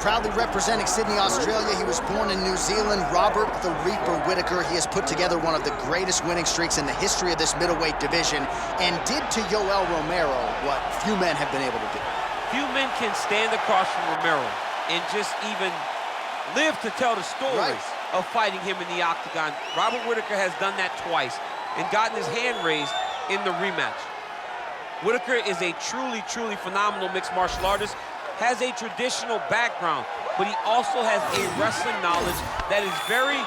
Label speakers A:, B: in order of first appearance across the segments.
A: proudly representing Sydney, Australia. He was born in New Zealand. Robert the Reaper Whittaker. He has put together one of the greatest winning streaks in the history of this middleweight division and did to Yoel Romero what few men have been able to do.
B: Few men can stand across from Romero and just even live to tell the stories of fighting him in the octagon. Robert Whittaker has done that twice and gotten his hand raised in the rematch. Whittaker is a truly, truly phenomenal mixed martial artist, has a traditional background, but he also has a wrestling knowledge that is very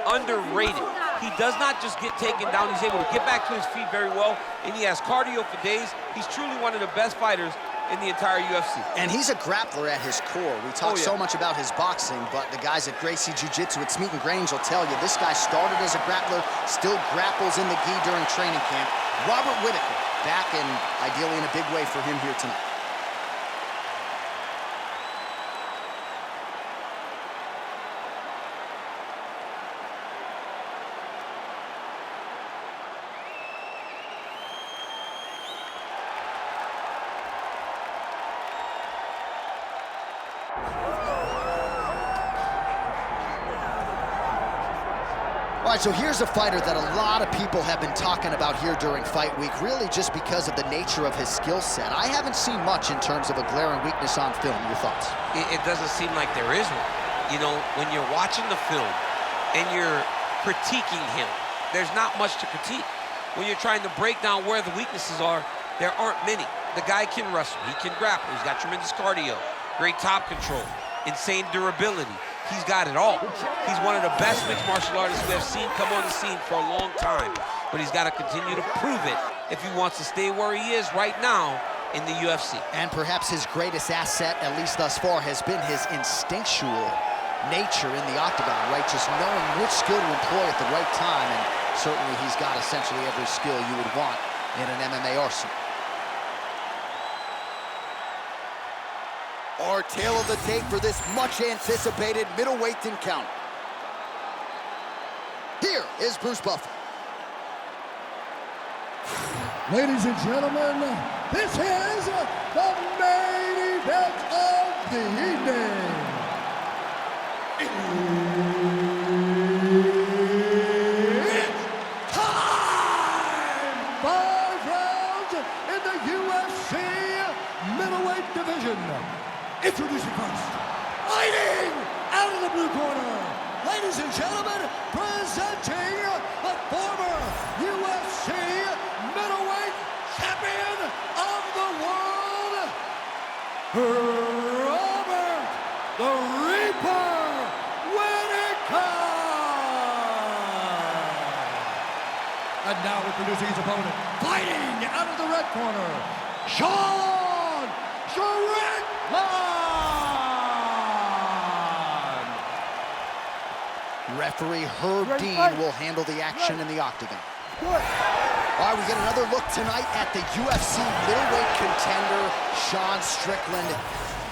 B: underrated. He does not just get taken down, he's able to get back to his feet very well, and he has cardio for days. He's truly one of the best fighters in the entire UFC.
A: And he's a grappler at his core. We talk so much about his boxing, but the guys at Gracie Jiu-Jitsu at Smeaton Grange will tell you this guy started as a grappler, still grapples in the gi during training camp. Robert Whittaker back and ideally in a big way for him here tonight. All right, so here's a fighter that a lot of people have been talking about here during fight week, really just because of the nature of his skill set. I haven't seen much in terms of a glaring weakness on film. Your thoughts?
B: It doesn't seem like there is one. You know, when you're watching the film and you're critiquing him, there's not much to critique. When you're trying to break down where the weaknesses are, there aren't many. The guy can wrestle, he can grapple, he's got tremendous cardio, great top control, insane durability. He's got it all. He's one of the best mixed martial artists we have seen come on the scene for a long time. But he's got to continue to prove it if he wants to stay where he is right now in the UFC.
A: And perhaps his greatest asset, at least thus far, has been his instinctual nature in the octagon, right? Just knowing which skill to employ at the right time. And certainly he's got essentially every skill you would want in an MMA arsenal. Our tale of the tape for this much-anticipated middleweight encounter. Here is Bruce Buffer.
C: Ladies and gentlemen, this is the main event of the evening. It's time! 5 rounds in the UFC middleweight division. Introducing first, fighting out of the blue corner, ladies and gentlemen, presenting the former UFC middleweight champion of the world, Robert the Reaper Whittaker. And now introducing his opponent, fighting out of the red corner, Sean Strickland.
A: Referee Herb Dean will handle the action in the octagon. All right, we get another look tonight at the UFC middleweight contender, Sean Strickland.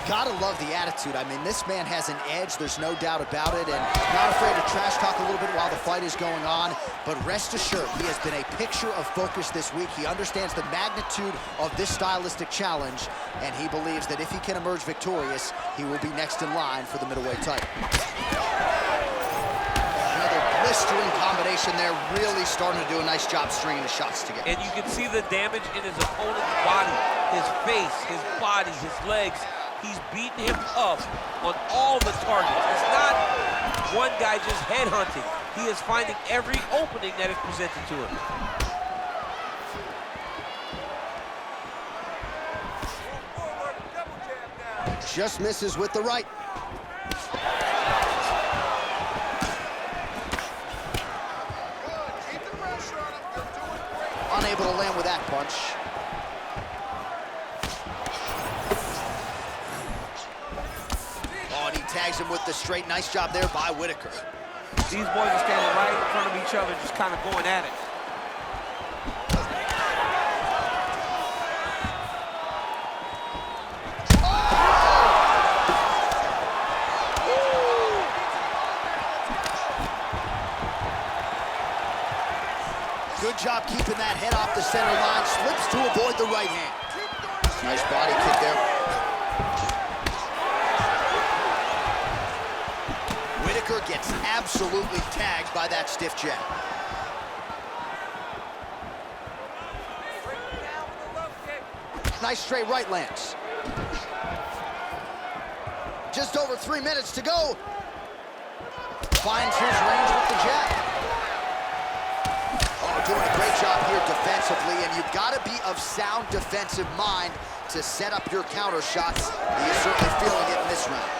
A: Gotta love the attitude. I mean, this man has an edge, there's no doubt about it, and not afraid to trash talk a little bit while the fight is going on, but rest assured, he has been a picture of focus this week. He understands the magnitude of this stylistic challenge, and he believes that if he can emerge victorious, he will be next in line for the middleweight title. Blistering combination there, really starting to do a nice job stringing the shots together.
B: And you can see the damage in his opponent's body, his face, his body, his legs. He's beating him up on all the targets. It's not one guy just headhunting. He is finding every opening that is presented to him.
A: Just misses with the right. Unable to land with that punch. Oh, and he tags him with the straight. Nice job there by Whittaker.
B: These boys are standing right in front of each other, just kind of going at it.
A: Good job keeping that head off the center line. Slips to avoid the right hand. Nice body kick there. Whittaker gets absolutely tagged by that stiff jab. Nice straight right lands. Just over 3 minutes to go. Finds his range with the jab. Oh, doing a great job here defensively, and you've got to be of sound defensive mind to set up your counter shots. He is certainly feeling it in this round.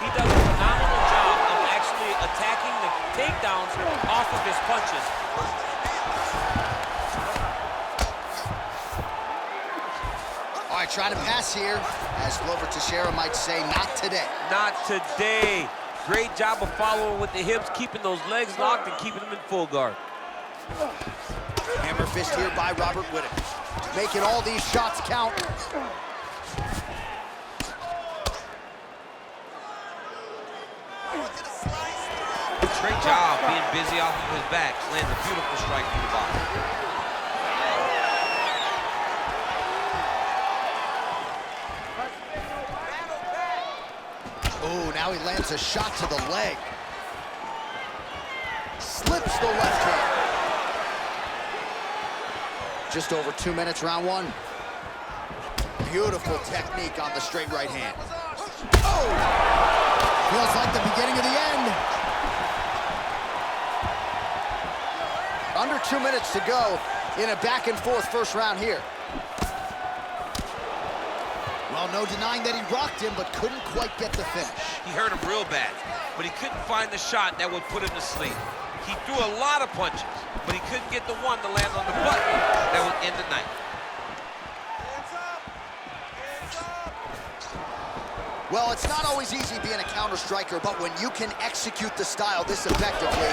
B: He does a phenomenal job of actually attacking the takedowns off of his punches.
A: All right, trying to pass here, as Glover Teixeira might say, not today.
B: Not today. Great job of following with the hips, keeping those legs locked and keeping them in full guard.
A: Hammer fist here by Robert Whittaker. Making all these shots count.
B: Great job being busy off of his back. Lands a beautiful strike through the body.
A: Oh, now he lands a shot to the leg. Slips the left hand. Just over 2 minutes, round one. Beautiful technique on the straight right hand. Oh! Feels like the beginning of the end. Under 2 minutes to go in a back and forth first round here. Well, no denying that he rocked him, but couldn't quite get the finish.
B: He hurt him real bad, but he couldn't find the shot that would put him to sleep. He threw a lot of punches, but he couldn't get the one to land on the button that would end the night.
A: Well, it's not always easy being a counter striker, but when you can execute the style this effectively,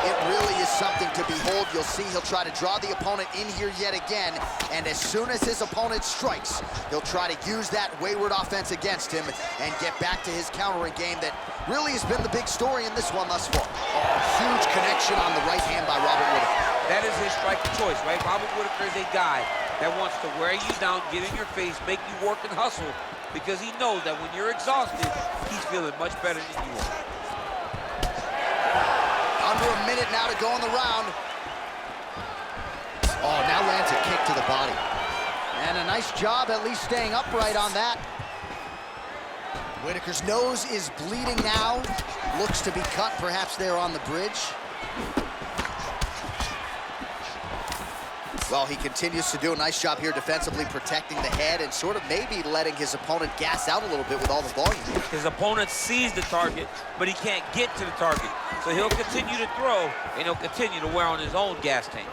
A: it really is something to behold. You'll see he'll try to draw the opponent in here yet again, and as soon as his opponent strikes, he'll try to use that wayward offense against him and get back to his countering game that really has been the big story in this one thus far. Oh, huge connection on the right hand by Robert Whittaker.
B: That is his strike of choice, right? Robert Whittaker is a guy that wants to wear you down, get in your face, make you work and hustle, because he knows that when you're exhausted, he's feeling much better than you are.
A: Under a minute now to go in the round. Oh, now lands a kick to the body. And a nice job at least staying upright on that. Whittaker's nose is bleeding now. Looks to be cut, perhaps there on the bridge. Well, he continues to do a nice job here defensively, protecting the head and sort of maybe letting his opponent gas out a little bit with all the volume.
B: His opponent sees the target, but he can't get to the target. So he'll continue to throw, and he'll continue to wear on his own gas tank.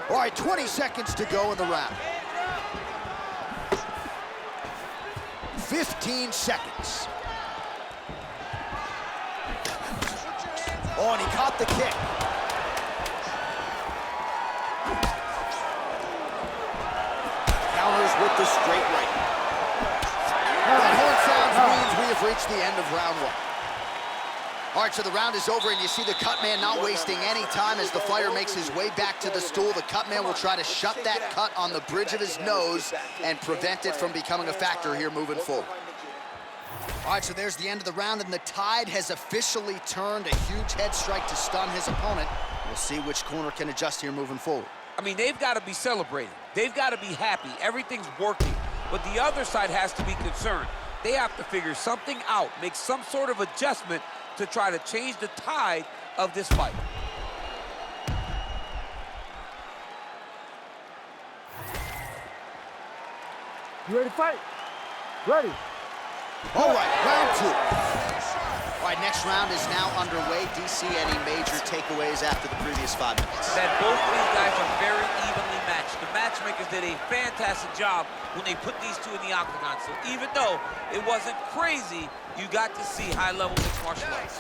A: All right, 20 seconds to go in the round. 15 seconds. Oh, and he caught the kick. Counters with the straight right. That horn sounds means we have reached the end of round one. All right, so the round is over, and you see the cut man not wasting any time as the fighter makes his way back to the stool. The cut man will try to shut that cut on the bridge of his nose and prevent it from becoming a factor here moving forward. All right, so there's the end of the round, and the tide has officially turned. A huge head strike to stun his opponent. We'll see which corner can adjust here moving forward.
B: I mean, they've got to be celebrating. They've got to be happy. Everything's working. But the other side has to be concerned. They have to figure something out, make some sort of adjustment to try to change the tide of this fight.
D: You ready to fight? Ready.
A: All right, round two. All right, next round is now underway. DC, any major takeaways after the previous 5 minutes?
B: That both of these guys are very evenly matched. The matchmakers did a fantastic job when they put these two in the octagon. So even though it wasn't crazy, you got to see high-level mixed martial arts.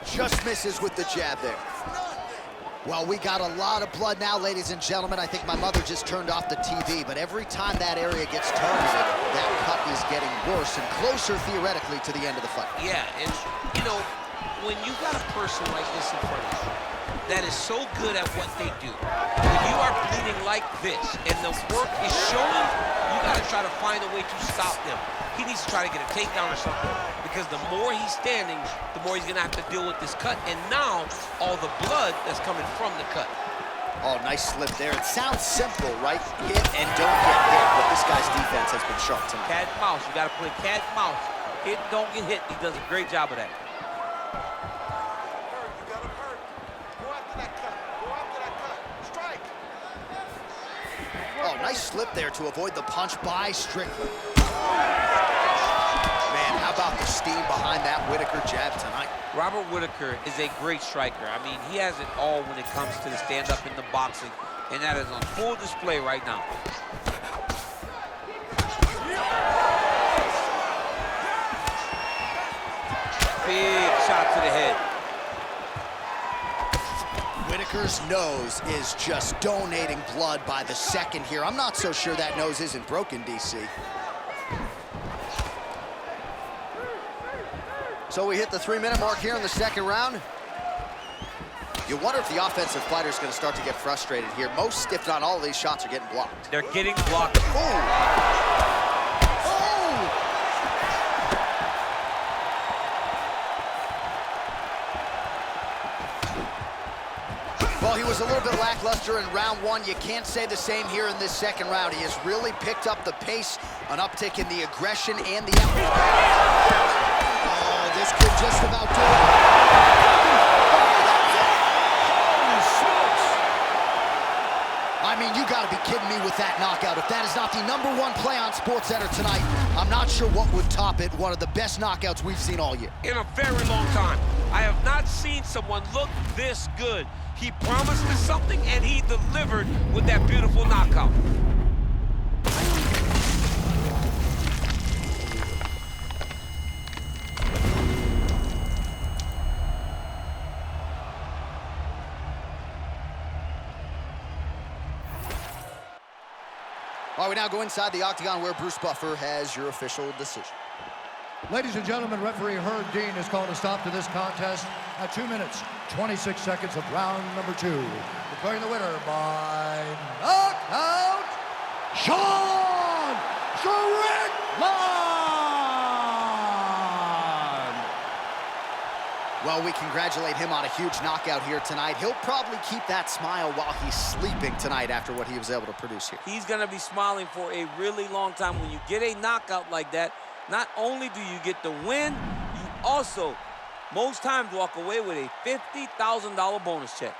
A: Just misses with the jab there. Well, we got a lot of blood now, ladies and gentlemen. I think my mother just turned off the TV, but every time that area gets targeted, that cut is getting worse and closer, theoretically, to the end of the fight.
B: Yeah, and, you know, when you got a person like this in front of you that is so good at what they do, when you are bleeding like this and the work is showing, you got to try to find a way to stop them. He needs to try to get a takedown or something, because the more he's standing, the more he's going to have to deal with this cut, and now all the blood that's coming from the cut.
A: Oh, nice slip there. It sounds simple, right? Hit and don't get hit, but this guy's defense has been sharp tonight.
B: Cat and mouse. You got to play cat and mouse. Hit and don't get hit. He does a great job of that.
A: Oh, nice slip there to avoid the punch by Strickland. Man, how about the steam behind that Whittaker jab tonight?
B: Robert Whittaker is a great striker. I mean, he has it all when it comes to the stand-up in the boxing, and that is on full display right now. Big shot to the head.
A: Whittaker's nose is just donating blood by the second here. I'm not so sure that nose isn't broken, DC. So we hit the 3-minute mark here in the second round. You wonder if the offensive fighter is going to start to get frustrated here. Most, if not all, of these shots are getting blocked.
B: They're getting blocked.
A: Well, he was a little bit lackluster in round one. You can't say the same here in this second round. He has really picked up the pace, an uptick in the aggression and the effort. Oh, this could just about do it. Holy smokes. I mean, you gotta be kidding me with that knockout. If that is not the #1 play on SportsCenter tonight, I'm not sure what would top it. One of the best knockouts we've seen all year.
B: In a very long time. I have not seen someone look this good. He promised us something, and he delivered with that beautiful knockout.
A: All right, we now go inside the octagon where Bruce Buffer has your official decision.
C: Ladies and gentlemen, referee Herb Dean has called a stop to this contest at 2 minutes, 26 seconds of round number 2. Declaring the winner by knockout, Sean Strickland!
A: Well, we congratulate him on a huge knockout here tonight. He'll probably keep that smile while he's sleeping tonight after what he was able to produce here.
B: He's going to be smiling for a really long time. When you get a knockout like that, not only do you get the win, you also, most times, walk away with a $50,000 bonus check.